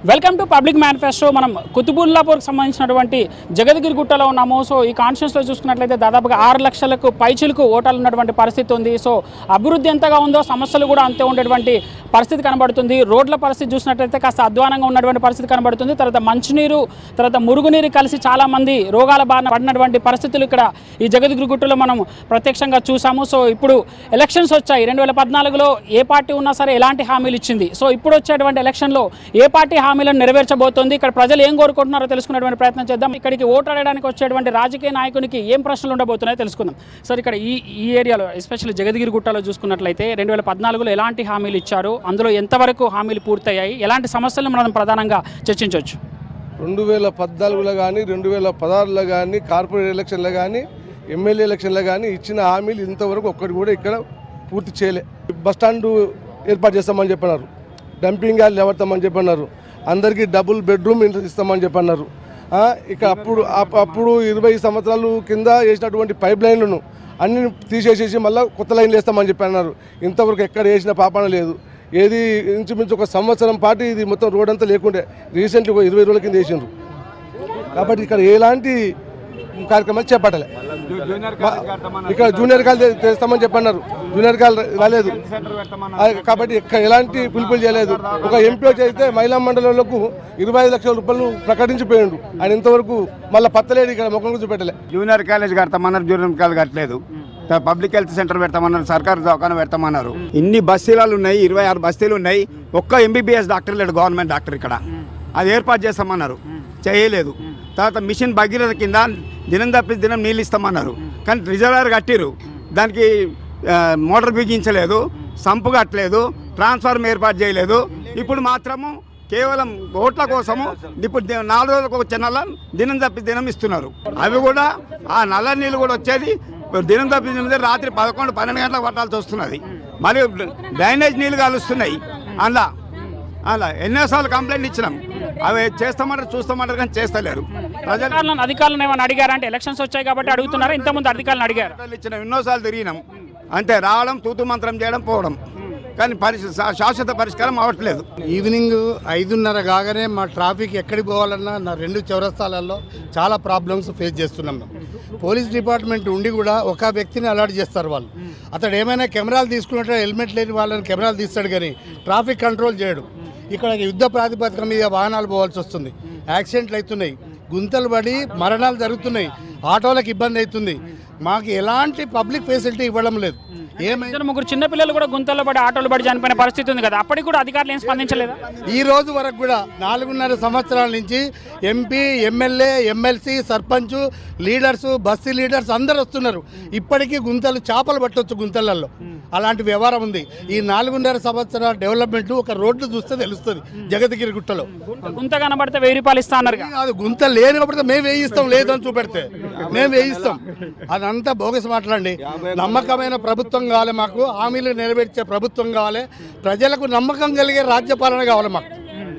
Welcome to public manifesto. మనం కుతుబుల్లాపూర్కి సంబంధించినటువంటి జగద్గిరిగుట్టలో ఉన్నాము. సో ఈ కాన్స్టిట్యూన్సీలో చూసుకున్నట్లయితే దాదాపుగా 6 లక్షలకు పైచిలకు ఓటర్లు ఉన్నటువంటి పరిస్థితి ఉంది. సో అభివృద్ధి ఎంతగా ఉందో సమస్యలు కూడా అంతే ఉండేటువంటి పరిస్థితి కనబడుతుంది. రోడ్ల పరిస్థితి చూసినట్లయితే కాస్త అధ్వానంగా ఉన్నటువంటి పరిస్థితి కనబడుతుంది. తర్వాత మంచినీరు, తర్వాత మురుగునీరు కలిసి చాలామంది రోగాల బారిన పడినటువంటి పరిస్థితులు ఇక్కడ ఈ జగద్గిరిగుట్టలో మనం ప్రత్యక్షంగా చూసాము. సో ఇప్పుడు ఎలక్షన్స్ వచ్చాయి. 2014లో ఏ పార్టీ ఉన్నా సరే ఎలాంటి హామీలు ఇచ్చింది. సో ఇప్పుడు వచ్చేటువంటి ఎలక్షన్లో ఏ పార్టీ హామీలను నెరవేర్చబోతోంది, ఇక్కడ ప్రజలు ఏం కోరుకుంటున్నారో తెలుసుకునేటువంటి ప్రయత్నం చేద్దాం. ఇక్కడికి ఓటాడడానికి వచ్చేటువంటి రాజకీయ నాయకునికి ఏం ప్రశ్నలు ఉండబోతున్నాయో తెలుసుకుందాం. సార్, ఇక్కడ ఈ ఏరియాలో ఎస్పెషల్లీ జగద్గిరిగుట్టలో చూసుకున్నట్లయితే 2014లో ఎలాంటి హామీలు ఇచ్చారు, అందులో ఎంతవరకు హామీలు పూర్తయ్యాయి, ఎలాంటి సమస్యలను మనం ప్రధానంగా చర్చించవచ్చు? 2014లో కానీ 2016లో కానీ కార్పొరేట్ ఎలక్షన్లో కానీ ఎమ్మెల్యే ఎలక్షన్లో కానీ ఇచ్చిన హామీలు ఇంతవరకు ఒక్కటి కూడా ఇక్కడ పూర్తి చేయలే. బస్టాండ్ ఏర్పాటు చేస్తామని చెప్పన్నారు, డంపింగ్ యార్డ్ లేవడతామని చెప్పన్నారు, అందరికీ డబుల్ బెడ్రూమ్ ఇస్తామని చెప్పన్నారు. ఇక అప్పుడు 20 సంవత్సరాలు కింద వేసినటువంటి పైప్ లైన్లను అన్ని తీసేసేసి మళ్ళీ కొత్త లైన్లు వేస్తామని చెప్పన్నారు. ఇంతవరకు ఎక్కడ వేసిన పాపన లేదు. ఏది ఇంచుమించు ఒక సంవత్సరం పాటు ఇది మొత్తం రోడ్ అంతా లేకుండే, రీసెంట్లీ 20 రోజుల కింద వేసిండ్రు. కాబట్టి ఇక్కడ ఎలాంటి కార్యక్రమాలు చేపట్టలే. ఇక్కడ జూనియర్ కాలేజ్ చేస్తామని చెప్పన్నారు, జూనియర్ కాలేజ్ రాలేదు. కాబట్టి ఇక్కడ ఎలాంటి పిలుపులు చేయలేదు. ఒక ఎంపీ చేస్తే మహిళా మండలంలో 25 లక్షల రూపాయలు ప్రకటించిపోయిండు. ఆయన ఇంతవరకు మళ్ళీ పత్తలేడు, ఇక్కడ ముఖం చూపెట్టలే. జూనియర్ కాలేజ్ కడతామన్నారు, జూనియర్ కాలేజ్ కట్టలేదు. పబ్లిక్ హెల్త్ సెంటర్ పెడతామన్నారు, సర్కారు దవాఖాన పెడతామన్నారు. ఇన్ని బస్తీలు ఉన్నాయి, 26 బస్తీలు ఉన్నాయి. ఒక్క ఎంబీబీఎస్ డాక్టర్ లేడు, గవర్నమెంట్ డాక్టర్ ఇక్కడ. అది ఏర్పాటు చేస్తామన్నారు, చేయలేదు. తర్వాత మిషన్ భగీరథ కింద దినం తప్పించి దినం నీళ్ళు ఇస్తామన్నారు, కానీ రిజర్వాయర్ కట్టిరు, దానికి మోటార్ బిగించలేదు, సంపు కట్టలేదు, ట్రాన్స్ఫార్మ్ ఏర్పాటు చేయలేదు. ఇప్పుడు మాత్రము కేవలం ఓట్ల కోసము ఇప్పుడు 4 రోజులకు వచ్చే నల్ల దినం తప్పి దినం ఇస్తున్నారు. అవి కూడా ఆ నల్ల నీళ్ళు కూడా వచ్చేది దినం తప్పి దినం రాత్రి 11-12 గంటలకు పట్టాల్సి వస్తున్నది. మరియు డ్రైనేజ్ నీళ్ళు కలుస్తున్నాయి. అలా ఎన్నోసార్లు కంప్లైంట్ ఇచ్చినాం, అవి చేస్తామంటారు చూస్తామంటారు కానీ చేస్తలేరు. అధికారులను ఏమైనా అడిగారంటే ఎలక్షన్స్ వచ్చాయి కాబట్టి అడుగుతున్నారు, ఇంతకుముందు అధికారులను అడిగారు? ఇచ్చినాం, ఎన్నోసార్లు తిరిగినాం. అంతే, రావడం తూతు మంత్రం చేయడం పోవడం, కానీ శాశ్వత పరిష్కారం అవ్వట్లేదు. ఈవినింగ్ 5:30 కాగానే మా ట్రాఫిక్ ఎక్కడికి పోవాలన్నా నా 2 చౌరస్తాలలో చాలా ప్రాబ్లమ్స్ ఫేస్ చేస్తున్నాం. పోలీస్ డిపార్ట్మెంట్ ఉండి కూడా ఒక వ్యక్తిని అలర్ట్ చేస్తారు వాళ్ళు. అతడు ఏమైనా కెమెరాలు తీసుకున్నట్టు హెల్మెట్ లేని వాళ్ళని కెమెరాలు తీస్తాడు, కానీ ట్రాఫిక్ కంట్రోల్ చేయడు. ఇక్కడ యుద్ధ ప్రాతిపదిక మీద వాహనాలు పోవాల్సి వస్తుంది, యాక్సిడెంట్లు అవుతున్నాయి, గుంతలు పడి మరణాలు జరుగుతున్నాయి, ఆటోలకు ఇబ్బంది అవుతుంది. మాకు ఎలాంటి పబ్లిక్ ఫెసిలిటీ ఇవ్వడం లేదు. ఏమైనా 3 చిన్నపిల్లలు కూడా గుంతల్లో పడి ఆటోలు పడి చనిపోయిన పరిస్థితి ఉంది కదా, అప్పటికి కూడా అధికారులు ఏం స్పందించలేదా? ఈ రోజు వరకు కూడా 4.5 సంవత్సరాల నుంచి MP, MLA, MLC, sarpanch, leaders, బస్తీ లీడర్స్ అందరు వస్తున్నారు. ఇప్పటికీ గుంతలు చేపలు పట్టవచ్చు గుంతలలో, అలాంటి వ్యవహారం ఉంది. ఈ 4.5 సంవత్సరాల డెవలప్మెంట్ ఒక రోడ్డు చూస్తే తెలుస్తుంది. జగద్గిరిగుట్టలో గుంత కనబడితే 1000 రూపాయలు ఇస్తా అన్నారు. అది గుంత లేని కాబట్టి మేము వేయిస్తాం, లేదని చూపెడితే మేము వేయిస్తాం. అదంతా బోగస్ మాట్లాడండి. నమ్మకమైన ప్రభుత్వం కావాలి మాకు, హామీలు నెరవేర్చే ప్రభుత్వం కావాలి, ప్రజలకు నమ్మకం కలిగే రాజ్యపాలన కావాలి మాకు,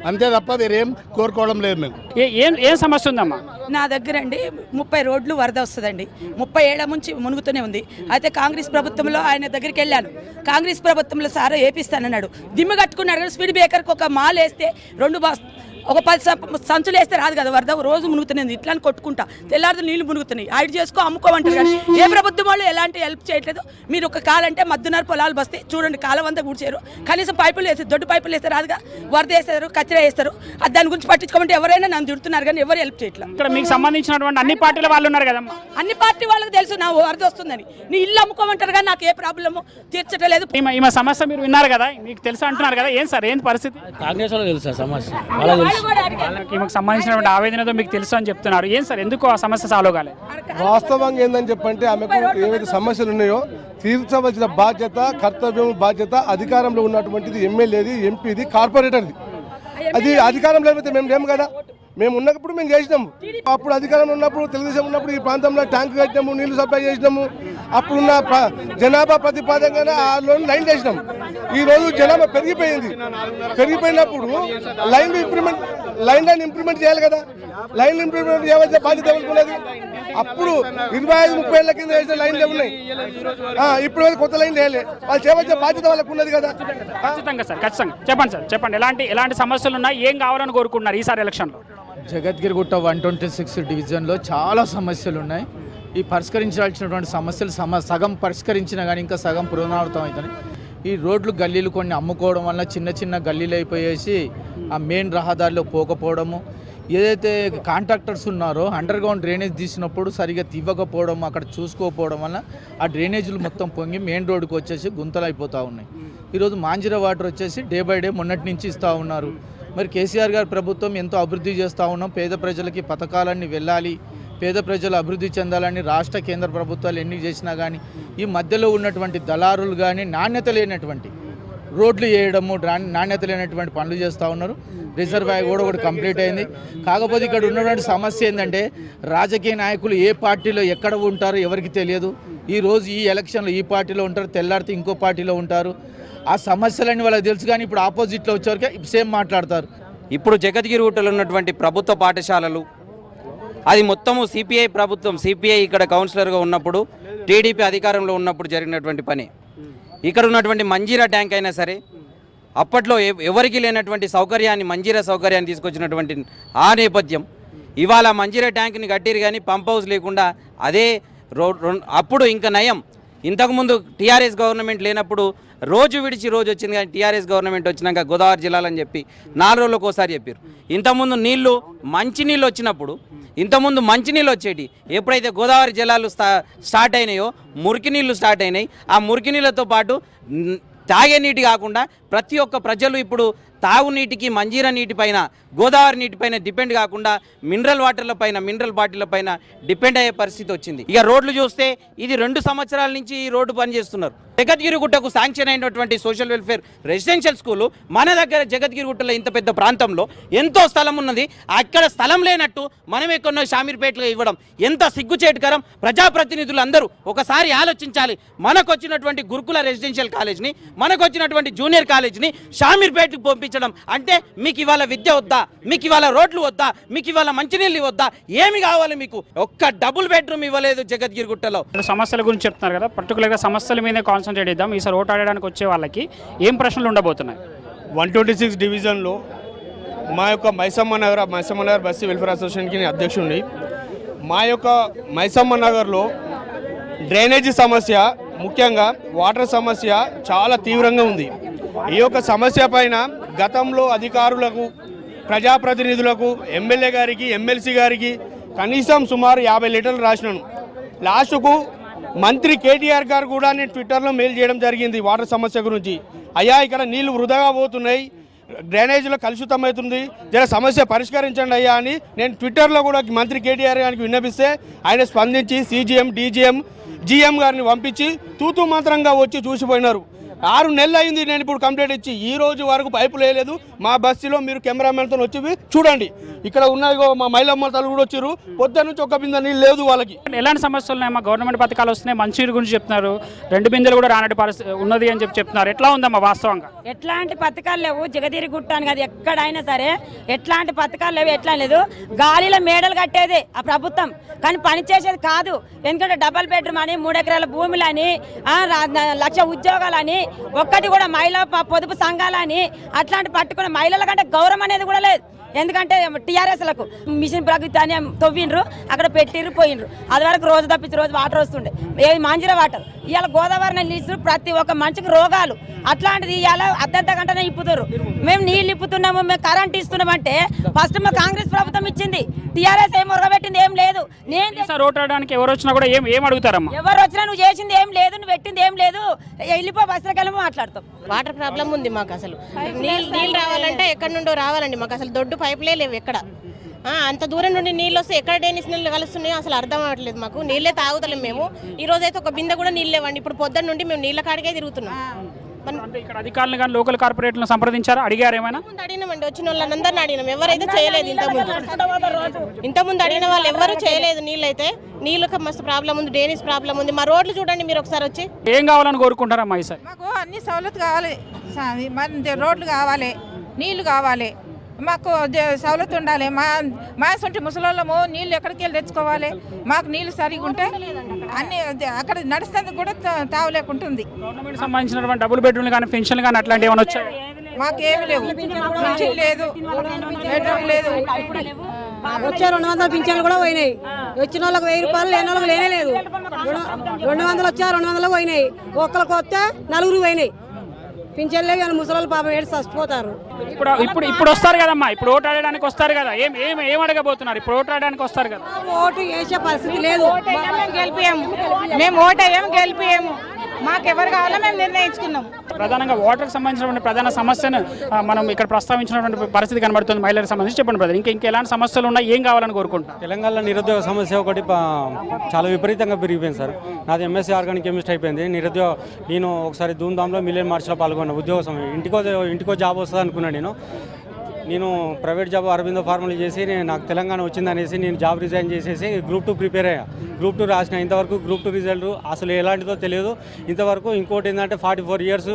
అంతే తప్ప వేరేం కోరుకోవడం లేదు. మేము ఏం సమస్య ఉందమ్మా? నా దగ్గర అండి 30 రోడ్లు వరద వస్తుందండి, 30 ఏళ్ల నుంచి మునుగుతూనే ఉంది. అయితే కాంగ్రెస్ ప్రభుత్వంలో ఆయన దగ్గరికి వెళ్ళాను, కాంగ్రెస్ ప్రభుత్వంలో సార్ ఏపిస్తానన్నాడు, దిమ్మ కట్టుకున్నాడు. కానీ స్పీడ్ బ్రేకర్కి ఒక మాల్ వేస్తే 10 సంచులు వేస్తే రాదు కదా, వరద రోజు మునుగుతున్నాయి. ఇట్లా కొట్టుకుంటా తెల్లారి నీళ్లు మునుగుతున్నాయి, హైడ్ చేసుకో అమ్ముకోమంటారు. కానీ ఏ ప్రభుత్వం వాళ్ళు ఎలాంటి హెల్ప్ చేయట్లేదు. మీరు ఒక కాలంటే మద్దున్నర పొలాలు బస్తే చూడండి, కాలం అంతా కూర్చారు, కనీసం పైపులు వేస్తారు, దొడ్డు పైపులు వేస్తే రాదుగా, వరద వేస్తారు, కచ్చరా వేస్తారు. దాని గురించి పట్టించుకోమంటే ఎవరైనా నన్ను తిడుతున్నారు, కానీ ఎవరు హెల్ప్ చేయట్లేదు. ఇక్కడ మీకు సంబంధించినటువంటి అన్ని పార్టీల వాళ్ళు ఉన్నారు కదమ్మా? అన్ని పార్టీ వాళ్ళకి తెలుసు నా వరద వస్తుందని. నీ ఇల్లు అమ్ముకోమంటారు, కానీ నాకు ఏ ప్రాబ్లము తీర్చట్లేదు. ఈమె సమస్య మీరు విన్నారు కదా, మీకు తెలుసు అంటున్నారు కదా, ఏం సార్ ఏంటి పరిస్థితి? కాంగ్రెస్ వాళ్ళు తెలుసా సమస్య? ఈమెకు సంబంధించినటువంటి ఆవేదనతో మీకు తెలుసు అని చెప్తున్నారు. ఏం సార్ ఎందుకు ఆ సమస్య సాల్వ్ కాలేదు? వాస్తవంగా ఏందని చెప్పంటే ఆమెకు ఏవైతే సమస్యలు ఉన్నాయో తీర్చవలసిన బాధ్యత, కర్తవ్యం, బాధ్యత అధికారంలో ఉన్నటువంటిది ఎమ్మెల్యేది, ఎంపీది, కార్పొరేటర్ది. అది అధికారంలో అయితే మేము లేము కదా, మేము ఉన్నప్పుడు మేము చేసినాము. అప్పుడు అధికారంలో ఉన్నప్పుడు, తెలుగుదేశం ఉన్నప్పుడు ఈ ప్రాంతంలో ట్యాంక్ కట్టినాము, నీళ్లు సప్లై చేసినాము. అప్పుడున్న జనాభా ప్రతిపాదనగా ఆ లైన్ చేసినాము. ఈరోజు జనాభా పెరిగిపోయింది. పెరిగిపోయినప్పుడు లైన్ ఇంప్రూవ్మెంట్ చేయాలి కదా. లైన్ ఇంప్రూవ్మెంట్ చేయవలసిన బాధ్యత ఎవరుకున్నది? అప్పుడు 25-30 ఏళ్ల కింద వేసిన లైన్లు ఉన్నాయి, ఇప్పుడు కొత్త లైన్ వేయలే. వాళ్ళు చేయవలసిన బాధ్యత వాళ్ళకు ఉన్నది కదా. ఖచ్చితంగా సార్, ఖచ్చితంగా చెప్పండి సార్, చెప్పండి ఎలాంటి సమస్యలు ఉన్నాయి, ఏం కావాలని కోరుకుంటున్నారు ఈసారి ఎలక్షన్లో? జగద్గిరిగుట్ట 126 డివిజన్లో చాలా సమస్యలు ఉన్నాయి. ఈ పరిష్కరించాల్సినటువంటి సమస్యలు సగం పరిష్కరించినా కానీ ఇంకా సగం పునరావృతం అవుతాయి. ఈ రోడ్లు గల్లీలు కొన్ని అమ్ముకోవడం వల్ల చిన్న చిన్న గల్లీలు అయిపోయేసి ఆ మెయిన్ రహదారిలో పోకపోవడము, ఏదైతే కాంట్రాక్టర్స్ ఉన్నారో అండర్ గ్రౌండ్ డ్రైనేజ్ తీసినప్పుడు సరిగా తీవ్వకపోవడం, అక్కడ చూసుకోకపోవడం వల్ల ఆ డ్రైనేజీలు మొత్తం పొంగి మెయిన్ రోడ్డుకు వచ్చేసి గుంతలు అయిపోతూ ఉన్నాయి. ఈరోజు మాంజిరా వాటర్ వచ్చేసి డే బై డే మొన్నటి నుంచి ఇస్తూ ఉన్నారు. మరి కేసీఆర్ గారి ప్రభుత్వం ఎంతో అభివృద్ధి చేస్తూ ఉన్నాం. పేద ప్రజలకి పథకాలన్నీ వెళ్ళాలి, పేద ప్రజలు అభివృద్ధి చెందాలని రాష్ట్ర కేంద్ర ప్రభుత్వాలు ఎన్ని చేసినా కానీ ఈ మధ్యలో ఉన్నటువంటి దళారులు కానీ నాణ్యత లేనటువంటి రోడ్లు వేయడము, నాణ్యత లేనటువంటి పనులు చేస్తూ ఉన్నారు. రిజర్వాయర్ కూడా ఒకటి కంప్లీట్ అయింది. కాకపోతే ఇక్కడ ఉన్నటువంటి సమస్య ఏంటంటే రాజకీయ నాయకులు ఏ పార్టీలో ఎక్కడ ఉంటారో ఎవరికి తెలియదు. ఈరోజు ఈ ఎలక్షన్లో ఈ పార్టీలో ఉంటారు, తెల్లారితే ఇంకో పార్టీలో ఉంటారు. ఆ సమస్యలన్నీ వాళ్ళకి తెలుసు, కానీ ఇప్పుడు ఆపోజిట్లో వచ్చేవరకే సేమ్ మాట్లాడతారు. ఇప్పుడు జగద్గిరిగుట్టలో ఉన్నటువంటి ప్రభుత్వ పాఠశాలలు అది మొత్తము సిపిఐ ప్రభుత్వం, సిపిఐ ఇక్కడ కౌన్సిలర్గా ఉన్నప్పుడు, టీడీపీ అధికారంలో ఉన్నప్పుడు జరిగినటువంటి పని. ఇక్కడ ఉన్నటువంటి మంజీరా ట్యాంక్ అయినా సరే అప్పట్లో ఎవరికి లేనటువంటి సౌకర్యాన్ని, మంజీరా సౌకర్యాన్ని తీసుకొచ్చినటువంటి ఆ నేపథ్యం. ఇవాళ మంజీరా ట్యాంక్ని కట్టిరు కానీ పంప్ హౌస్ లేకుండా అదే అప్పుడు ఇంకా నయం. ఇంతకుముందు టీఆర్ఎస్ గవర్నమెంట్ లేనప్పుడు రోజు విడిచి రోజు వచ్చింది, కానీ టీఆర్ఎస్ గవర్నమెంట్ వచ్చినాక గోదావరి జిల్లాలని చెప్పి 4 రోజులకు ఒకసారి చెప్పారు. ఇంతకుముందు మంచినీళ్ళు వచ్చినప్పుడు, ఇంతకుముందు మంచినీళ్ళు వచ్చేటి, ఎప్పుడైతే గోదావరి జిల్లాలు స్టార్ట్ అయినాయో మురికి నీళ్ళు స్టార్ట్ అయినాయి. ఆ మురికి నీళ్ళతో పాటు తాగే నీటి కాకుండా ప్రతి ఒక్క ప్రజలు ఇప్పుడు తాగునీటికి, మంజీరా నీటిపైన, గోదావరి నీటిపైన డిపెండ్ కాకుండా మినరల్ వాటర్ల పైన, మినరల్ బాటిళ్ల పైన డిపెండ్ అయ్యే పరిస్థితి వచ్చింది. ఇక రోడ్లు చూస్తే ఇది 2 సంవత్సరాల నుంచి ఈ రోడ్డు పనిచేస్తున్నారు. జగద్గిరిగుట్టకు శాంక్షన్ అయినటువంటి సోషల్ వెల్ఫేర్ రెసిడెన్షియల్ స్కూలు మన దగ్గర జగద్గిరిగుట్టలో ఇంత పెద్ద ప్రాంతంలో ఎంతో స్థలం ఉన్నది. అక్కడ స్థలం లేనట్టు మనం ఎక్కడో షామీర్పేటలో ఇవ్వడం ఎంత సిగ్గుచేటుకరం. ప్రజాప్రతినిధులు అందరూ ఒకసారి ఆలోచించాలి. మనకు వచ్చినటువంటి గురుకుల రెసిడెన్షియల్ కాలేజ్ని, మనకు వచ్చినటువంటి జూనియర్ కాలేజ్ని షామీర్పేటకు పంపించడం అంటే మీకు ఇవాళ విద్య వద్దా, మీకు ఇవాళ రోడ్లు వద్దా, మీకు ఇవాళ మంచినీళ్ళు వద్దా, ఏమి కావాలి మీకు? ఒక్క డబుల్ బెడ్రూమ్ ఇవ్వలేదు జగద్గిరిగుట్టలో. సమస్యల గురించి చెప్తున్నారు కదా, పర్టికులర్గా సమస్యల మీదే కాన్సన్ట్రేట్ చేద్దాం. ఈసారి ఓటు ఆడడానికి వచ్చే వాళ్ళకి ఏం ప్రశ్నలు ఉండబోతున్నాయి? 126 డివిజన్లో మా యొక్క మైసమ్మ నగర్ బస్తీ వెల్ఫేర్ అసోసియేషన్కి అధ్యక్షుడిని. మా యొక్క మైసమ్మ నగర్లో డ్రైనేజీ సమస్య, ముఖ్యంగా వాటర్ సమస్య చాలా తీవ్రంగా ఉంది. ఈ యొక్క సమస్య పైన గతంలో అధికారులకు, ప్రజాప్రతినిధులకు, ఎమ్మెల్యే గారికి, ఎమ్మెల్సీ గారికి కనీసం సుమారు 50 లీటర్లు రాసినాను. లాస్ట్కు మంత్రి కేటీఆర్ గారు కూడా నేను ట్విట్టర్లో మెయిల్ చేయడం జరిగింది వాటర్ సమస్య గురించి. అయ్యా ఇక్కడ నీళ్లు వృధాగా పోతున్నాయి, డ్రైనేజీలో కలుషితం అవుతుంది, జర సమస్య పరిష్కరించండి అయ్యా అని నేను ట్విట్టర్లో కూడా మంత్రి కేటీఆర్ గారికి విన్నపిస్తే ఆయన స్పందించి సీజీఎం, డీజీఎం, జీఎం గారిని పంపించి తూతూ మంత్రంగా వచ్చి చూసిపోయినారు. 6 నెలలు అయింది నేను ఇప్పుడు కంప్లైంట్ ఇచ్చి, ఈ రోజు వరకు పైపులు వేయలేదు. మా బస్సులో మీరు కెమెరామెన్తో వచ్చి చూడండి, ఇక్కడ ఉన్నాయి మా మహిళమ్మ తల్లు కూడా వచ్చారు, పొద్దు నుంచి ఒక్క బిందె నీళ్ళు లేదు వాళ్ళకి. ఎలాంటి సమస్యలు ఉన్నాయి? మా గవర్నమెంట్ పథకాలు వస్తున్నాయి, మంచినీరు గురించి చెప్తున్నారు, 2 బిందెలు కూడా రానటి పరిస్థితి ఉన్నది అని చెప్తున్నారు. ఎట్లా ఉందమ్మా వాస్తవంగా? ఎట్లాంటి పథకాలు లేవు జగద్గిరిగుట్ట అని కాదు, ఎక్కడైనా సరే ఎట్లాంటి పథకాలు లేవు. ఎట్లా లేదు, గాలిలో మేడలు కట్టేది ఆ ప్రభుత్వం, కానీ పని చేసేది కాదు. ఎందుకంటే డబల్ బెడ్రూమ్ అని, 3 ఎకరాల భూములని, 1 లక్ష ఉద్యోగాలని, ఒక్కటి కూడా మహిళా పొదుపు సంఘాలని అట్లాంటి పట్టుకున్న మహిళల కంటే గౌరవం అనేది కూడా లేదు. ఎందుకంటే టీఆర్ఎస్లకు మిషన్ ప్రగతి అని తవ్విండ్రు, అక్కడ పెట్టిర్రు, పోయినరు. అది వరకు రోజు తప్పించి రోజు వాటర్ వస్తుండే, ఏది మంజీరా వాటర్. ఇవాళ గోదావరి నీళ్ళు ప్రతి ఒక్క మనిషికి రోగాలు. అట్లాంటిది ఇవాళ అర్ధంత గంటనే ఇప్పుతారు. మేము నీళ్ళు ఇప్పుతున్నాము, మేము కరెంట్ ఇస్తున్నామంటే ఫస్ట్ మా కాంగ్రెస్ ప్రభుత్వం ఇచ్చింది, టీఆర్ఎస్ ఏం ఉరగబెట్టింది ఏం లేదు. నేను ఓటు వేయడానికి ఎవరు వచ్చినా కూడా ఏం అడుగుతారమ్మా? ఎవరు వచ్చినా నువ్వు చేసింది ఏం లేదు, నువ్వు పెట్టింది ఏం లేదు, వెళ్ళిపో బస్సులకెళ్ళి మాట్లాడతాం. వాటర్ ప్రాబ్లం ఉంది మాకు. అసలు నీళ్ళు రావాలంటే ఎక్కడి నుండో రావాలండి మాకు. అసలు దొడ్డు పైపులే లేవు ఎక్కడ. అంత దూరం నుండి నీళ్ళు వస్తే ఎక్కడ డ్రైనేజ్ నీళ్ళు కలుస్తున్నాయో అసలు అర్థం అవ్వట్లేదు మాకు. నీళ్ళే తాగుతలేం మేము. ఈ రోజు అయితే ఒక బిందె కూడా నీళ్ళు లేవండి. ఇప్పుడు పొద్దున్న నుండి మేము నీళ్ళ కాడికే తిరుగుతున్నాం. ఇక్కడ అధికారులు కానీ లోకల్ కార్పొరేట్లను సంప్రదించారా, అడిగారు ఏమైనా? అడిగినామండి, వచ్చిన వాళ్ళందరినీ అడిగినాం, ఎవరైతే చేయలేదు. ఇంతకుముందు అడిగిన వాళ్ళు ఎవరు చేయలేదు. నీళ్ళు అయితే నీళ్ళకి మస్తు ప్రాబ్లం ఉంది, డ్రైనేజ్ ప్రాబ్లం ఉంది. మా రోడ్లు చూడండి మీరు ఒకసారి వచ్చి. ఏం కావాలని కోరుకుంటారమ్మా ఈసారి? మాకు అన్ని సౌలత్ కావాలి, రోడ్లు కావాలి, నీళ్లు కావాలి, మాకు సౌలత్ ఉండాలి. మా సొంటి ముసలోళ్ళము నీళ్ళు ఎక్కడికి వెళ్ళి తెచ్చుకోవాలి. మాకు నీళ్ళు సరిగా ఉంటే అన్ని అక్కడ నడుస్తుంది కూడా తావలేకుంటుంది. గవర్నమెంట్ సంబంధించినటువంటి డబుల్ బెడ్రూమ్లు కానీ పెన్షన్లు కానీ అట్లాంటివి ఏమైనా వచ్చాయి? మాకేమి లేవు, పింఛన్ లేదు, బెడ్రూమ్ లేదు. వచ్చే 200 పింఛన్లు కూడా పోయినాయి. వచ్చిన వాళ్ళకి 1000 రూపాయలు, లేని వాళ్ళకి లేనే లేదు. 200 వచ్చా 200 పోయినాయి. ఒక్కరికి వస్తే 4 పోయినాయి. పింఛన్లే కానీ ముసలి పాపం ఏడు చచ్చిపోతారు. ఇప్పుడు వస్తారు కదమ్మా, ఇప్పుడు ఓటు ఆడడానికి వస్తారు కదా, ఏం అడగబోతున్నారు? ఇప్పుడు ఓటు ఆడడానికి వస్తారు కదా, ఓటు వేసే పరిస్థితి లేదు. గెలిపియాము మేము, ఓటు అయ్యాము గెలిపియాము. మాకెవరు కావాలో మేము నిర్ణయించుకున్నాం. ప్రధానంగా ఓటర్కి సంబంధించినటువంటి ప్రధాన సమస్యను మనం ఇక్కడ ప్రస్తావించినటువంటి పరిస్థితి కనబడుతుంది. మహిళలకు సంబంధించి చెప్పండి బ్రదర్, ఇంకా ఎలాంటి సమస్యలు ఉన్నాయి, ఏం కావాలని కోరుకుంటున్నాను? తెలంగాణలో నిరుద్యోగ సమస్య ఒకటి చాలా విపరీతంగా పెరిగిపోయింది సార్. నాది ఎంఎస్సీ ఆర్గానిక్ కెమిస్ట్రీ అయిపోయింది. నేను ఒకసారి ధూమ్ధామ్లో మిలియన్ మార్చ్లో పాల్గొన్నా. ఉద్యోగ సమయం ఇంటికో జాబ్ వస్తుంది అనుకున్నాను. నేను ప్రైవేట్ జాబ్ అరవిందో ఫార్మల్ చేసి నాకు తెలంగాణ వచ్చిందనేసి నేను జాబ్ రిజైన్ చేసేసి గ్రూప్ 2 ప్రిపేర్ అయ్యా. గ్రూప్ 2 రాసిన. ఇంతవరకు గ్రూప్ 2 రిజల్ట్ అసలు ఎలాంటిదో తెలియదు ఇంతవరకు. ఇంకోటి ఏంటంటే 44 ఇయర్స్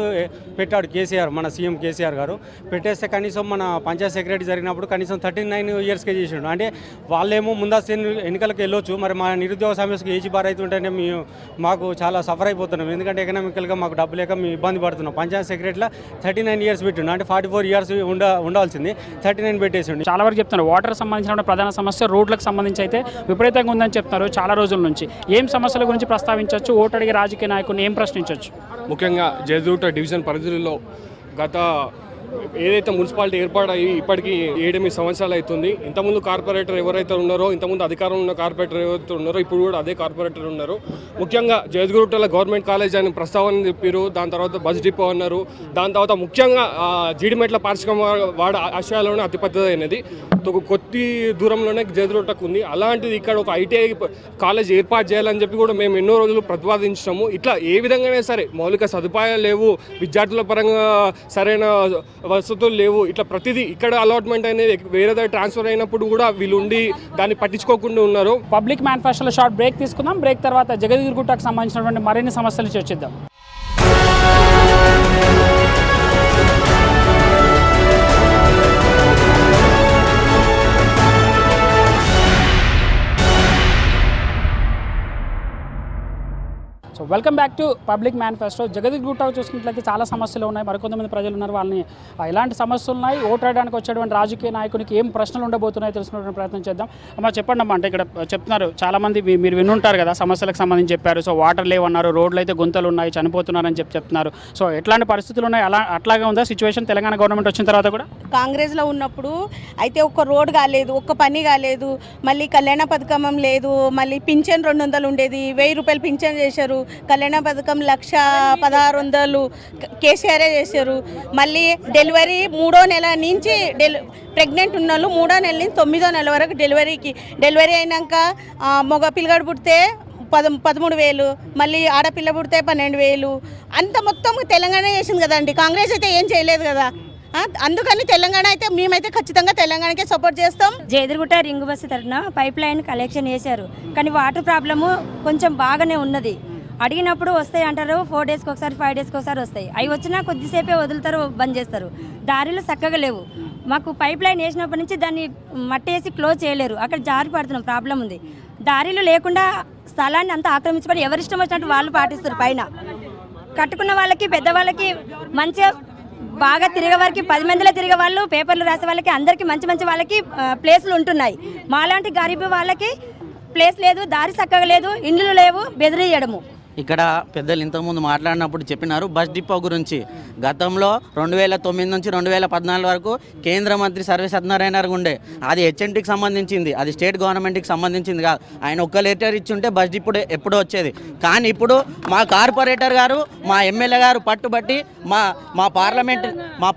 పెట్టాడు కేసీఆర్, మన సీఎం కేసీఆర్ గారు. పెట్టేస్తే కనీసం మన పంచాయత్ సెక్రటరీ జరిగినప్పుడు కనీసం 39 ఇయర్స్కే చేసిండు. అంటే వాళ్ళేమో ముందస్తు ఎన్నికలకు వెళ్ళొచ్చు. మరి మా నిరుద్యోగ సమస్యకు ఏజీ బార్ అవుతుంటేనే మాకు చాలా సఫర్ అయిపోతున్నాం. ఎందుకంటే ఎకనామికల్గా మాకు డబ్బు లేక మేము ఇబ్బంది పడుతున్నాం. పంచాయత్ సెక్రటరీలో 39 ఇయర్స్ పెట్టిండు. అంటే 44 ఇయర్స్ ఉండాల్సింది 39 పెట్టేసిండు. చాలా వరకు చెప్తున్నారు వాటర్ సంబంధించిన ప్రధాన సమస్య రోడ్లకు సంబంధించి అయితే విపరీతంగా ఉందని చెప్తున్నారు చాలా రోజుల నుంచి. ఏం సమస్యల గురించి ప్రస్తావించవచ్చు? ఓటు అడిగే రాజకీయ నాయకుని ఏం ప్రశ్నించవచ్చు? ముఖ్యంగా జయదూట డివిజన్ పరిధిలో గత ఏదైతే మున్సిపాలిటీ ఏర్పాటయ్యి ఇప్పటికీ 7-8 సంవత్సరాలు అవుతుంది. ఇంతకుముందు కార్పొరేటర్ ఎవరైతే ఉన్నారో, ఇంతకుముందు అధికారంలో ఉన్న కార్పొరేటర్ ఎవరైతే ఉన్నారో ఇప్పుడు కూడా అదే కార్పొరేటర్ ఉన్నారు. ముఖ్యంగా జయదూటలో గవర్నమెంట్ కాలేజ్ అని ప్రస్తావన చెప్పారు. దాని తర్వాత బస్ డిపో అన్నారు. దాని తర్వాత ముఖ్యంగా జీడిమెట్ల పారిశ్రామిక వాడ ఆశయాల్లోనే అతిపెద్దదైనది కొద్ది దూరంలోనే జయదూటకు ఉంది. అలాంటిది ఇక్కడ ఒక ఐటీఐ కాలేజ్ ఏర్పాటు చేయాలని చెప్పి కూడా మేము ఎన్నో రోజులు ప్రతిపాదించాము. ఇట్లా ఏ విధంగానే సరే మౌలిక సదుపాయాలు లేవు, విద్యార్థుల పరంగా సరైన వసతులు లేవు. ఇట్లా ప్రతిదీ ఇక్కడ అలాట్మెంట్ అనేది వేరే ట్రాన్స్ఫర్ అయినప్పుడు కూడా వీళ్ళు ఉండి దాన్ని పట్టించుకోకుండా ఉన్నారు. పబ్లిక్ మేనిఫెస్టోలో షార్ట్ బ్రేక్ తీసుకుందాం. బ్రేక్ తర్వాత జగద్గిరిగుట్టకు సంబంధించినటువంటి మరిన్ని సమస్యలు చర్చిద్దాం. So welcome back to public manifesto. Jagadgirigutta చూసుకున్నట్లయితే చాలా సమస్యలు ఉన్నాయి. మరికొంతమంది ప్రజలు ఉన్నారు, వాళ్ళని ఎలాంటి సమస్యలు ఉన్నాయి, ఓటాడడానికి వచ్చేటువంటి రాజకీయ నాయకునికి ఏం ప్రశ్నలు ఉండబోతున్నాయో తెలుసుకునే ప్రయత్నం చేద్దాం. అమ్మ చెప్పండి అమ్మా, అంటే ఇక్కడ చెప్తున్నారు చాలామంది, మీరు వినుంటారు కదా, సమస్యలకు సంబంధించి చెప్పారు. సో వాటర్ లేవన్నారు, రోడ్లు అయితే గుంతలు ఉన్నాయి, చనిపోతున్నారని చెప్తున్నారు. సో ఎట్లాంటి పరిస్థితులు ఉన్నాయి? అట్లాగే ఉందా సిచ్యువేషన్ తెలంగాణ గవర్నమెంట్ వచ్చిన తర్వాత కూడా? కాంగ్రెస్లో ఉన్నప్పుడు అయితే ఒక్క రోడ్ కాలేదు, ఒక్క పని కాలేదు, మళ్ళీ కళ్యాణ పథకం లేదు, మళ్ళీ పింఛన్ 200 ఉండేది, 1000 రూపాయలు పింఛన్ చేశారు. కళ్యాణ పథకం 1,16,00 కేసీఆరే చేశారు. మళ్ళీ డెలివరీ 3వ నెల నుంచి ప్రెగ్నెంట్ ఉన్న వాళ్ళు 3వ నెల నుంచి 9వ నెల వరకు డెలివరీ అయినాక మగ పిల్లగాడు పుడితే 13,000, మళ్ళీ ఆడపిల్ల పుడితే 12,000. అంత మొత్తం తెలంగాణ చేసింది కదండి. కాంగ్రెస్ అయితే ఏం చేయలేదు కదా. అందుకని తెలంగాణ అయితే మేమైతే ఖచ్చితంగా తెలంగాణకే సపోర్ట్ చేస్తాం. జయదూట రింగ్ బస్సు తరఫున పైప్ లైన్ కలెక్షన్ చేశారు, కానీ వాటర్ ప్రాబ్లము కొంచెం బాగానే ఉన్నది. అడిగినప్పుడు వస్తాయి అంటారు, 4 డేస్కి ఒకసారి 5 డేస్కి ఒకసారి వస్తాయి. అవి వచ్చినా కొద్దిసేపే వదులుతారు, బంద్ చేస్తారు. దారిలో చక్కగా లేవు. మాకు పైప్ లైన్ వేసినప్పటి నుంచి దాన్ని మట్టేసి క్లోజ్ చేయలేరు, అక్కడ జారి పడుతున్నాం, ప్రాబ్లం ఉంది. దారిలో లేకుండా స్థలాన్ని అంతా ఆక్రమించుకొని ఎవరిష్టం వచ్చినట్టు వాళ్ళు పాటిస్తారు. పైన కట్టుకున్న వాళ్ళకి, పెద్దవాళ్ళకి మంచిగా బాగా తిరిగే వారికి 10 మందిలో తిరిగే వాళ్ళు, పేపర్లు రాసే వాళ్ళకి, అందరికీ మంచి వాళ్ళకి ప్లేసులు ఉంటున్నాయి. మాలాంటి గరీబ్ వాళ్ళకి ప్లేస్ లేదు, దారి చక్కగా లేదు, ఇండ్లు లేవు, బెదిరియడము. ఇక్కడ పెద్దలు ఇంతకుముందు మాట్లాడినప్పుడు చెప్పినారు బస్ డిపో గురించి. గతంలో 2009 నుంచి 2014 వరకు కేంద్ర మంత్రి సర్వే సత్యనారాయణ గారు ఉండే. అది హెచ్ఎన్టీకి సంబంధించింది, అది స్టేట్ గవర్నమెంట్కి సంబంధించింది కాదు. ఆయన ఒక్క లెటర్ ఇచ్చుంటే బస్ డిపో ఎప్పుడో వచ్చేది. కానీ ఇప్పుడు మా కార్పొరేటర్ గారు, మా ఎమ్మెల్యే గారు పట్టుబట్టి మా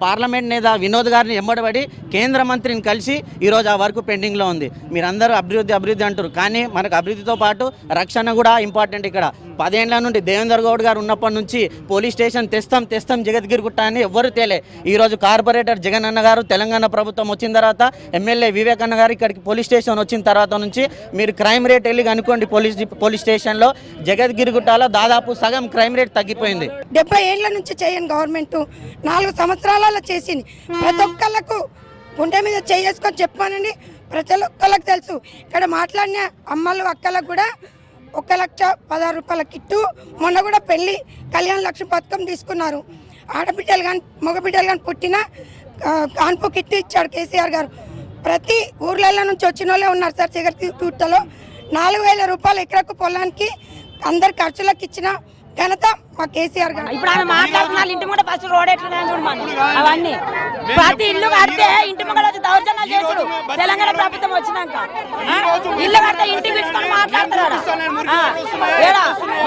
పార్లమెంట్ నేత వినోద్ గారిని ఎంబడబడి కేంద్ర మంత్రిని కలిసి ఈరోజు ఆ వర్క్ పెండింగ్లో ఉంది. మీరందరూ అభివృద్ధి అంటారు, కానీ మనకు అభివృద్ధితో పాటు రక్షణ కూడా ఇంపార్టెంట్. ఇక్కడ 10 ఏళ్ల నుండి దేవేందర్ గౌడ్ గారు ఉన్నప్పటి నుంచి పోలీస్ స్టేషన్ తెస్తాం జగద్గిరిగుట్ట అని ఎవ్వరు తేలే. ఈరోజు కార్పొరేటర్ జగన్ అన్న గారు, తెలంగాణ ప్రభుత్వం వచ్చిన తర్వాత ఎమ్మెల్యే వివేక్ అన్న గారు ఇక్కడికి పోలీస్ స్టేషన్ వచ్చిన తర్వాత నుంచి మీరు క్రైమ్ రేట్ వెళ్ళి కనుకోండి. పోలీస్ స్టేషన్లో జగద్గిరిగుట్టలో దాదాపు సగం క్రైమ్ రేట్ తగ్గిపోయింది. 70 ఏళ్ల నుంచి చేయని గవర్నమెంట్ 4 సంవత్సరాలలో చేసింది. ప్రతి ఒక్కళ్ళకు గుండె మీద చేసుకొని చెప్పానండి. ప్రతి ఒక్కళ్ళకి తెలుసు. ఇక్కడ మాట్లాడిన అమ్మలు అక్కలకు కూడా 1,16,000 రూపాయల కిట్టు. మొన్న కూడా పెళ్లి కళ్యాణ లక్ష్మి పథకం తీసుకున్నారు. ఆడబిడ్డలు కానీ మగబిడ్డలు కానీ పుట్టిన కాన్పు కిట్టు ఇచ్చాడు కేసీఆర్ గారు. ప్రతి ఊర్లలో నుంచి వచ్చిన వాళ్ళే ఉన్నారు సార్. జగద్గిరిగుట్టలో 4,000 రూపాయలు ఎకరకు పొలానికి అందరు ఖర్చులకు ఇచ్చిన ఘనత మా కేసీఆర్ గారు. ఇప్పుడు ఆమె మాట్లాడుతున్నారు ఇంటి ముందు ఫస్ట్ రోడ్ ఎట్లా అవన్నీ ప్రతి ఇల్లు కడితే ఇంటి ముందు వచ్చి దౌర్జన్యాలు చేసుడు తెలంగాణ ప్రభుత్వం వచ్చినాక ఇల్లు కడితే ఇంటికి పిలుచుకొని మాట్లాడుతున్నాడు.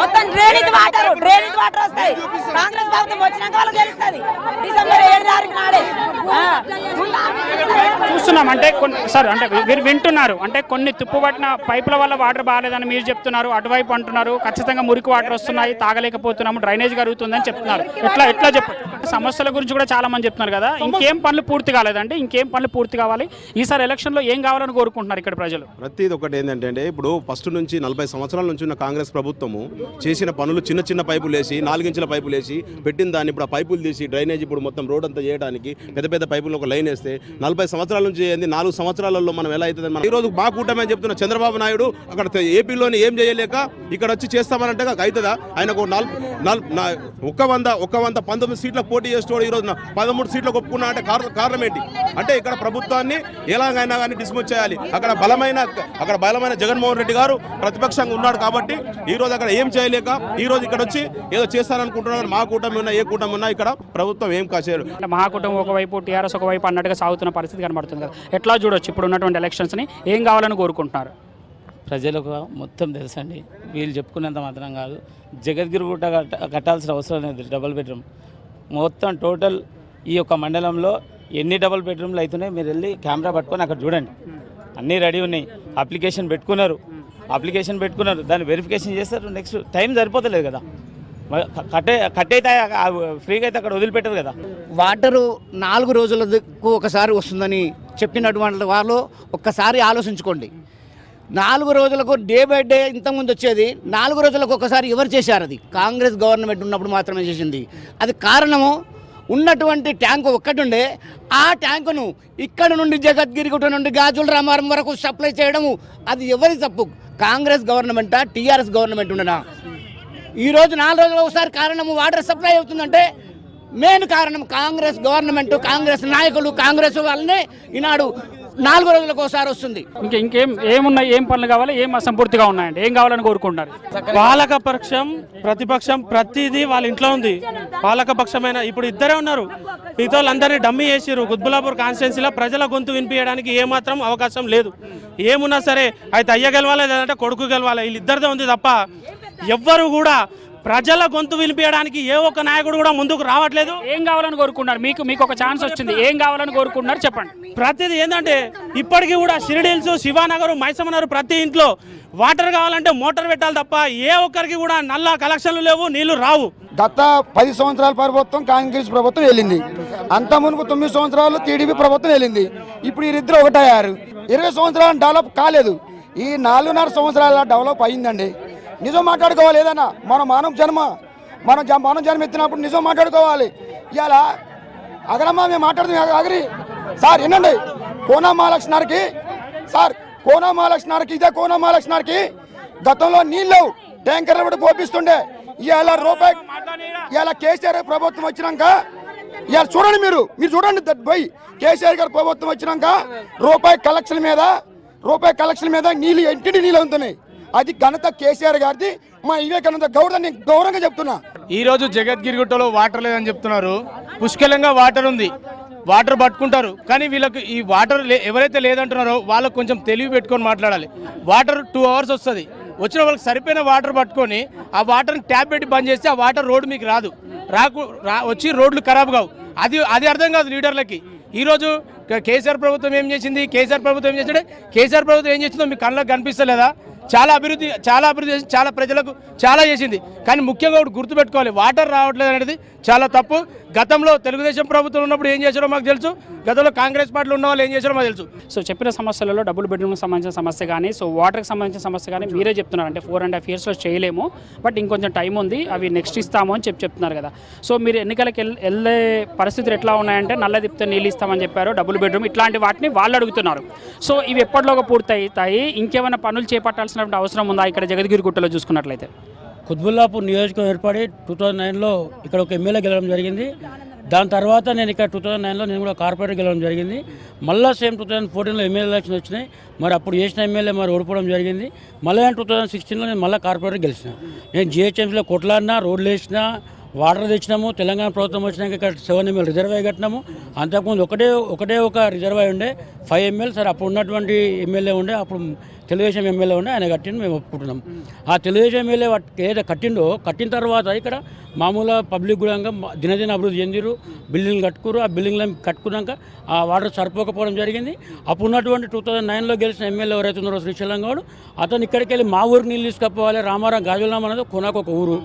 మొత్తం డ్రైనేజ్ వాటర్ వస్తాయి. కాంగ్రెస్ ప్రభుత్వం వచ్చినాక వాళ్ళకి తెలుస్తుంది. డిసెంబర్ 7 తారీఖు నాడే చూస్తున్నాం. అంటే సార్ అంటే మీరు వింటున్నారు అంటే కొన్ని తుప్పుపట్టిన పైపుల వల్ల వాటర్ బాగాలేదని మీరు చెప్తున్నారు, అటువైపు అంటున్నారు ఖచ్చితంగా మురికి వాటర్ వస్తున్నాయి, తాగలేకపోతున్నాము, డ్రైనేజ్ జరుగుతుందని చెప్తున్నారు. ఎట్లా చెప్పండి. సమస్యల గురించి కూడా చాలా మంది చెప్తున్నారు కదా. ఇంకేం పనులు పూర్తి కాలేదంటే ఇంకేం పనులు పూర్తి కావాలి? ఈసారి ఎలక్షన్లో ఏం కావాలని కోరుకుంటున్నారు ఇక్కడ ప్రజలు? ప్రతిది ఒకటి ఏంటంటే ఇప్పుడు ఫస్ట్ నుంచి 40 సంవత్సరాల నుంచి ఉన్న కాంగ్రెస్ ప్రభుత్వము చేసిన పనులు చిన్న పైపులు వేసి 4 ఇంచుల పైపులు వేసి పెట్టిన దాన్ని ఇప్పుడు ఆ పైపులు తీసి డ్రైనేజ్ ఇప్పుడు మొత్తం రోడ్ అంతా చేయడానికి పెద్ద పైపులు ఒక లైన్ వేస్తే 40 సంవత్సరాల నుంచి 4 సంవత్సరాలలో మనం ఎలా అవుతుంది? మనం ఈరోజు మా కూటమి అని చెప్తున్న చంద్రబాబు నాయుడు అక్కడ ఏపీలోని ఏం చేయలేక ఇక్కడ వచ్చి చేస్తామనంటే అవుతుందా? ఆయనకు 19 సీట్లకు పోటీ చేస్తున్నాడు. ఈరోజు 13 సీట్లకు ఒప్పుకున్నా అంటే కారణం ఏంటి అంటే ఇక్కడ ప్రభుత్వాన్ని ఎలాగైనా కానీ డిస్మిస్ చేయాలి. అక్కడ బలమైన జగన్మోహన్ రెడ్డి గారు ప్రతిపక్షంగా ఉన్నాడు కాబట్టి ఈరోజు అక్కడ ఏం చేయలేక ఈరోజు ఇక్కడ వచ్చి ఏదో చేస్తారనుకుంటున్నారు. మా కూటమి ఉన్నా ఏ కూటమి ఉన్నా ఇక్కడ ప్రభుత్వం ఏం కాసేరు. అంటే మహాకూటమి ఒకవైపు టీఆర్ఎస్ ఒకవైపు అన్నట్టుగా సాగుతున్న పరిస్థితి కనబడుతుంది కదా. ఎట్లా చూడొచ్చు ఇప్పుడు ఉన్నటువంటి ఎలక్షన్స్ని? ఏం కావాలని కోరుకుంటున్నారు? ప్రజలకు మొత్తం తెలుసండి. వీళ్ళు చెప్పుకునేంత మాత్రం కాదు. జగద్గిరిగుట్ట కట్టాల్సిన అవసరం లేదు. డబుల్ బెడ్రూమ్ మొత్తం టోటల్ ఈ యొక్క మండలంలో ఎన్ని డబుల్ బెడ్రూమ్లు అవుతున్నాయి మీరు వెళ్ళి కెమెరా పట్టుకొని అక్కడ చూడండి. అన్నీ రెడీ ఉన్నాయి. అప్లికేషన్ పెట్టుకున్నారు, దాన్ని వెరిఫికేషన్ చేస్తారు. నెక్స్ట్ టైం సరిపోతలేదు కదా. కట్టయితే ఫ్రీగా అయితే అక్కడ వదిలిపెట్టరు కదా. వాటరు 4 రోజులకు ఒకసారి వస్తుందని చెప్పినటువంటి వాళ్ళు ఒక్కసారి ఆలోచించుకోండి. 4 రోజులకు డే బై డే ఇంతకుముందు వచ్చేది 4 రోజులకు ఒకసారి ఎవరు చేశారు? అది కాంగ్రెస్ గవర్నమెంట్ ఉన్నప్పుడు మాత్రమే చేసింది. అది కారణము ఉన్నటువంటి ట్యాంకు ఒక్కటి ఉండే, ఆ ట్యాంకును ఇక్కడ నుండి జగద్గిరిగుట్ట నుండి గాజుల రామారం వరకు సప్లై చేయడము అది ఎవరి తప్పు? కాంగ్రెస్ గవర్నమెంటా టీఆర్ఎస్ గవర్నమెంట్ ఉండనా? ఈరోజు 4 రోజులు ఒకసారి కారణము వాటర్ సప్లై అవుతుందంటే మెయిన్ కారణం కాంగ్రెస్ గవర్నమెంట్, కాంగ్రెస్ నాయకులు, కాంగ్రెస్ వాళ్ళనే ఈనాడు 4 రోజులకు ఒకసారి వస్తుంది. ఏమున్నాయి? ఏం పనులు కావాలి? ఏం అసంపూర్తిగా ఉన్నాయండి? ఏం కావాలని కోరుకుంటున్నారు? పాలకపక్షం ప్రతిపక్షం ప్రతిదీ వాళ్ళ ఇంట్లో ఉంది. పాలకపక్షమైన ఇప్పుడు ఇద్దరే ఉన్నారు. మిగతా వాళ్ళందరినీ డమ్మీ చేసిరు. కుత్బుల్లాపూర్ కాన్స్టిట్యున్సీలో ప్రజల గొంతు వినిపించడానికి ఏమాత్రం అవకాశం లేదు. ఏమున్నా సరే అయితే అయ్య గెలవాలి లేదంటే కొడుకు గెలవాలి, వీళ్ళిద్దరిదే ఉంది తప్ప ఎవ్వరు కూడా ప్రజల గొంతు వినిపించడానికి ఏ ఒక్క నాయకుడు కూడా ముందుకు రావట్లేదు. ఏం కావాలని కోరుకుంటున్నారు? మీకు ఒక ఛాన్స్ వచ్చింది, ఏం కావాలని కోరుకుంటున్నారు చెప్పండి. ప్రతిదీ ఏంటంటే ఇప్పటికీ కూడా షిరిడి హిల్స్, శివానగర్, మైసమ్మనగర్ ప్రతి ఇంట్లో వాటర్ కావాలంటే మోటార్ పెట్టాలి తప్ప ఏ ఒక్కరికి కూడా నల్ల కలెక్షన్లు లేవు, నీళ్లు రావు. గత 10 సంవత్సరాల ప్రభుత్వం కాంగ్రెస్ ప్రభుత్వం వెళ్ళింది. అంత మునుపు 9 సంవత్సరాలు టీడీపీ ప్రభుత్వం వెళ్ళింది. ఇప్పుడు వీరిద్దరు ఒకటయ్యారు. 20 సంవత్సరాలు డెవలప్ కాలేదు. ఈ 4.5 సంవత్సరాల డెవలప్ అయిందండి. నిజం మాట్లాడుకోవాలి. ఏదైనా మనం మానవ జన్మ ఎత్తినప్పుడు నిజం మాట్లాడుకోవాలి. ఇలా అగరమ్మా మేము మాట్లాడుతున్నాం అగరి సార్ వినండి. కోనమహాలక్ష్మికి ఇదే కోనమహాలక్ష్మికి గతంలో నీళ్ళు ట్యాంకర్లు కూడా పోపిస్తుండే. ఇవాళ ఇవాళ కేసీఆర్ ప్రభుత్వం వచ్చినాక ఇవాళ చూడండి, మీరు చూడండి పోయి కేసీఆర్ గారు ప్రభుత్వం వచ్చినాక రూపాయి కలెక్షన్ మీద నీళ్ళు ఇంటింటి నీళ్ళు అవుతున్నాయి. అది ఘనత కేసీఆర్ గారిది. మా వివేకానంద గౌరవాన్ని గౌరవంగా చెప్తున్నా. ఈరోజు జగద్గిరిగుట్టలో వాటర్ లేదని చెప్తున్నారు. పుష్కలంగా వాటర్ ఉంది, వాటర్ పట్టుకుంటారు. కానీ వీళ్ళకి ఈ వాటర్ ఎవరైతే లేదంటున్నారో వాళ్ళకు కొంచెం తెలివి పెట్టుకొని మాట్లాడాలి. వాటర్ 2 అవర్స్ వస్తుంది. వచ్చిన వాళ్ళకి సరిపోయిన వాటర్ పట్టుకొని ఆ వాటర్ని ట్యాప్ పెట్టి బంద్ చేస్తే ఆ వాటర్ రోడ్డు మీకు వచ్చి రోడ్లు ఖరాబ్ కావు. అది అర్థం కాదు లీడర్లకి. ఈరోజు కేసీఆర్ ప్రభుత్వం ఏం చేసింది? కేసీఆర్ ప్రభుత్వం ఏం చేసిందో మీకు కళ్ళకు కనిపిస్తలేదా? చాలా అభివృద్ధి చేసి చాలా ప్రజలకు చాలా చేసింది. కానీ ముఖ్యంగా ఒకటి గుర్తుపెట్టుకోవాలి, వాటర్ రావట్లేదు అనేది చాలా తప్పు. గతంలో తెలుగుదేశం ప్రభుత్వం ఉన్నప్పుడు ఏం చేశారో మాకు తెలుసు, గతంలో కాంగ్రెస్ పార్టీలో ఉన్న వాళ్ళు ఏం చేశారో మాకు తెలుసు. సో చెప్పిన సమస్యలలో డబుల్ బెడ్రూమ్కి సంబంధించిన సమస్య కానీ, సో వాటర్కి సంబంధించిన సమస్య కానీ మీరే చెప్తున్నారు అంటే 4.5 yearsలో చేయలేము, బట్ ఇంకొంచెం టైం ఉంది, అవి నెక్స్ట్ ఇస్తాము అని చెప్తున్నారు కదా. సో మీరు ఎన్నికలకు వెళ్ళే పరిస్థితులు ఎట్లా ఉన్నాయంటే నల్ల తిప్పితే నీళ్ళు ఇస్తామని చెప్పారు, డబుల్ బెడ్రూమ్ ఇట్లాంటి వాటిని వాళ్ళు అడుగుతున్నారు. సో ఇవి ఎప్పటిలోగా పూర్తవుతాయి? ఇంకేమైనా పనులు చేపట్టాల్సినటువంటి అవసరం ఉందా ఇక్కడ జగద్గిరిగుట్టలో చూసుకున్నట్లయితే? కుత్బుల్లాపూర్ నియోజకవర్గం ఏర్పడి 2009లో ఇక్కడ ఒక ఎమ్మెల్యే గెలవడం జరిగింది. దాని తర్వాత నేను ఇక్కడ 2009లో నేను కూడా కార్పొరేటర్ గెలవడం జరిగింది. మళ్ళీ సేమ్ 2014లో ఎమ్మెల్యే ఎలక్షన్ వచ్చినాయి. మరి అప్పుడు చేసిన ఎమ్మెల్యే మరి ఓడిపోవడం జరిగింది. మళ్ళీ 2016లో నేను మళ్ళీ కార్పొరేటర్ గెలిచిన. నేను జిహెచ్ఎంసీలో కొట్లాడినా, రోడ్లు వేసినా, వాటర్ తెచ్చినాము. తెలంగాణ ప్రభుత్వం వచ్చినాక ఇక్కడ 7 ML రిజర్వాయర్ కట్టినాము. అంతకుముందు ఒకటే ఒక రిజర్వాయర్ ఉండే 5 ML. సరే అప్పుడు ఉన్నటువంటి ఎమ్మెల్యే ఉండే, అప్పుడు తెలుగుదేశం ఎమ్మెల్యే ఉండే, ఆయన కట్టిండు, మేము ఒప్పుకుంటున్నాం. ఆ తెలుగుదేశం ఎమ్మెల్యే ఏదైతే కట్టిండో కట్టిన తర్వాత ఇక్కడ మామూలుగా పబ్లిక్ కూడా దినదిన అభివృద్ధి చెందిరు, బిల్డింగ్లు కట్టుకురు. ఆ బిల్డింగ్లను కట్టుకున్నాక ఆ వాటర్ సరిపోకపోవడం జరిగింది. అప్పుడు ఉన్నటువంటి 2009లో గెలిచిన ఎమ్మెల్యే ఎవరైతే ఉన్నారో శ్రీశైలం గౌడ్, అతను ఇక్కడికి వెళ్ళి మా ఊరికి నీళ్ళు తీసుకుపోవాలి, రామారావు గాజులాం అనేది కొనాకు ఒక ఊరు,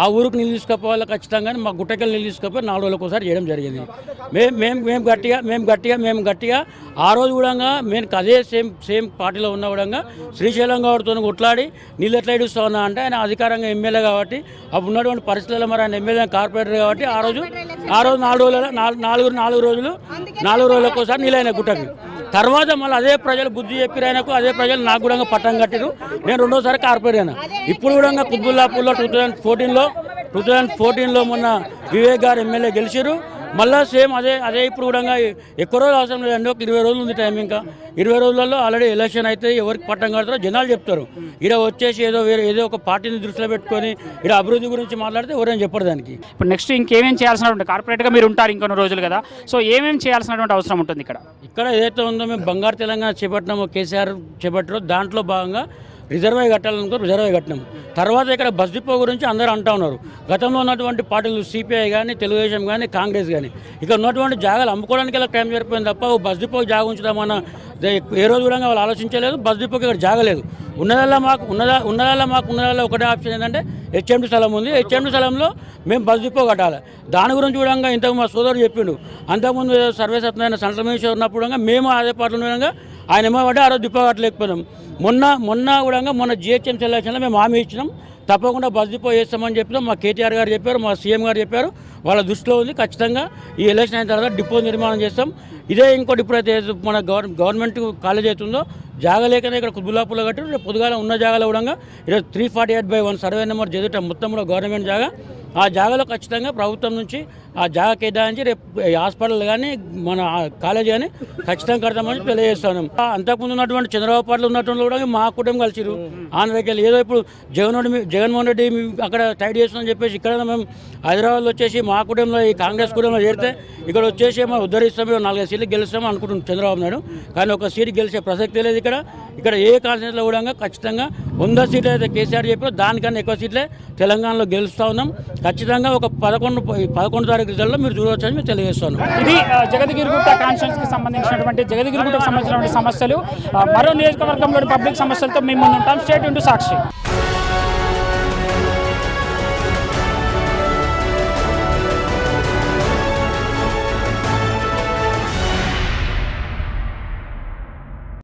ఆ ఊరికి నీళ్ళు తీసుకుపోవాలి ఖచ్చితంగా. మా గుట్టకెళ్ళి నీళ్ళు తీసుకుపోయి 4 రోజులకు ఒకసారి చేయడం జరిగింది. మేము గట్టిగా ఆ రోజు కూడా మేము అదే సేమ్ పార్టీలో ఉన్న కూడా శ్రీశైలం గౌడ్తో కొట్లాడి నీళ్ళు ఎట్లా ఇడుస్తూ ఉన్నా అంటే ఆయన అధికారంగా ఎమ్మెల్యే కాబట్టి అప్పుడు ఉన్నటువంటి పరిస్థితుల్లో మరి ఆయన ఎమ్మెల్యే కార్పొరేటర్ కాబట్టి ఆ రోజు 4 రోజులకు ఒకసారి నీళ్ళు అయిన గుట్టకి. తర్వాత మళ్ళీ అదే ప్రజలు బుద్ధి చెప్పిరు ఆయనకు, అదే ప్రజలు నాకు కూడా పట్టం కట్టిరు. నేను 2వ కార్పొరేటర్ అయినా. ఇప్పుడు కూడా కుత్బుల్లాపూర్లో 2014లో మొన్న వివేక్ గారు ఎమ్మెల్యే గెలిచారు. మళ్ళీ సేమ్ అదే ఇప్పుడు కూడా ఎక్కువ రోజులు అవసరం లేదండి, ఒక 20 రోజులు ఉంది టైం. ఇంకా 20 రోజులలో ఆల్రెడీ ఎలక్షన్ అయితే ఎవరికి పట్టం కడతారో జనాలు చెప్తారు. ఇక్కడ వచ్చేసి ఏదో ఒక పార్టీని దృష్టిలో పెట్టుకొని ఇక్కడ అభివృద్ధి గురించి మాట్లాడితే ఎవరైనా చెప్పరు దానికి. ఇప్పుడు నెక్స్ట్ ఇంకేమేం చేయాల్సినటువంటి కార్పొరేట్గా మీరు ఉంటారు ఇంకొన్ని రోజులు కదా, సో ఏమేమి చేయాల్సినటువంటి అవసరం ఉంటుంది ఇక్కడ ఏదైతే ఉందో మేము బంగారు తెలంగాణ చేపట్టినామో, కేసీఆర్ చేపట్టారో దాంట్లో భాగంగా రిజర్వాయర్ కట్టాలనుకో రిజర్వాయర్ కట్టినాము. తర్వాత ఇక్కడ బస్ డిపో గురించి అందరూ అంటూ ఉన్నారు. గతంలో ఉన్నటువంటి పార్టీలు సిపిఐ కానీ, తెలుగుదేశం కానీ, కాంగ్రెస్ కానీ ఇక్కడ ఉన్నటువంటి జాగాలు అమ్ముకోవడానికి ఇలా టైం సరిపోయింది తప్ప బస్ డిపోకి జాగా ఉంచుదామన్న ఏ రోజు కూడా వాళ్ళు ఆలోచించలేదు. బస్ డిపోకి ఇక్కడ జాగలేదు. ఉన్నదల్లా మాకు ఒకటే ఆప్షన్ ఏంటంటే హెచ్ఎండి స్థలం ఉంది. హెచ్ఎండి స్థలంలో మేము బస్ డిపో కట్టాలి. దాని గురించి కూడా ఇంతకు మా సోదరుడు చెప్పిండు. అంతకుముందు సర్వే సత్యనారాయణ సెంట్రల్ మినిస్టర్ ఉన్నప్పుడు మేము అదే పార్టీలో ఉండగా ఆయన ఏమో పట్టి ఆ రోజు డిపో కట్టలేకపోయినాం. మొన్న జిహెచ్ఎంసీ ఎలక్షన్లో మేము హామీ ఇచ్చినాం, తప్పకుండా బస్ డిపో చేస్తామని చెప్పినాం. మా కేటీఆర్ గారు చెప్పారు, మా సీఎం గారు చెప్పారు, వాళ్ళ దృష్టిలో ఉంది. ఖచ్చితంగా ఈ ఎలక్షన్ అయిన తర్వాత డిపో నిర్మాణం చేస్తాం. ఇదే ఇంకోటి ఇప్పుడైతే మన గవర్నమెంట్ కాలేజ్ అవుతుందో జాగా లేకనే ఇక్కడ కుత్బుల్లాపూర్లో కట్టి రేపు పొద్దుగాల ఉన్న జాగాలో కూడా ఈరోజు 348/1 సర్వే నెంబర్ చదివితే మొత్తం కూడా గవర్నమెంట్ జాగా. ఆ జాగాలో ఖచ్చితంగా ప్రభుత్వం నుంచి ఆ జాగా కేటాయించి రేపు హాస్పిటల్ కానీ మన కాలేజ్ కానీ ఖచ్చితంగా కడతామని తెలియజేస్తాను. అంతకుముందు ఉన్నటువంటి చంద్రబాబు పార్టీలో ఉన్నటువంటి కూడా మా కుటుంబం కలిసిరు. ఆంధ్రకి ఏదో ఇప్పుడు జగన్మోహన్ రెడ్డి అక్కడ టైట్ చేస్తుందని చెప్పేసి ఇక్కడ మేము హైదరాబాద్లో వచ్చేసి మా కుటుంబంలో ఈ కాంగ్రెస్ కుటుంబంలో చేరితే ఇక్కడ వచ్చేసి మనం ఉద్ధరిస్తాం, 4 సీట్లు గెలుస్తామని అనుకుంటున్నాం చంద్రబాబు నాయుడు. కానీ ఒక సీట్ గెలిచే ప్రసక్తే లేదు. ఇక్కడ ఏ కాన్స్టిట్యూన్సీలో కూడా ఖచ్చితంగా 100 సీట్లు అయితే కేసీఆర్ చెప్పారు, దానికన్నా ఎక్కువ సీట్లే తెలంగాణలో గెలుస్తూ ఉన్నాం. ఖచ్చితంగా ఒక 11 తారీఖు రిజల్ట్లో మీరు చూడవచ్చని మేము తెలియజేస్తాను. ఇది జగద్గిరిగుట్ట కాన్స్టిట్యూన్సీకి సంబంధించినటువంటి జగద్గిరిగుట్టకు సంబంధించినటువంటి సమస్యలు. మరో నియోజకవర్గంలోని పబ్లిక్ సమస్యలతో మేము ముందుంటాం. స్టేట్ ఇంటూ సాక్షి.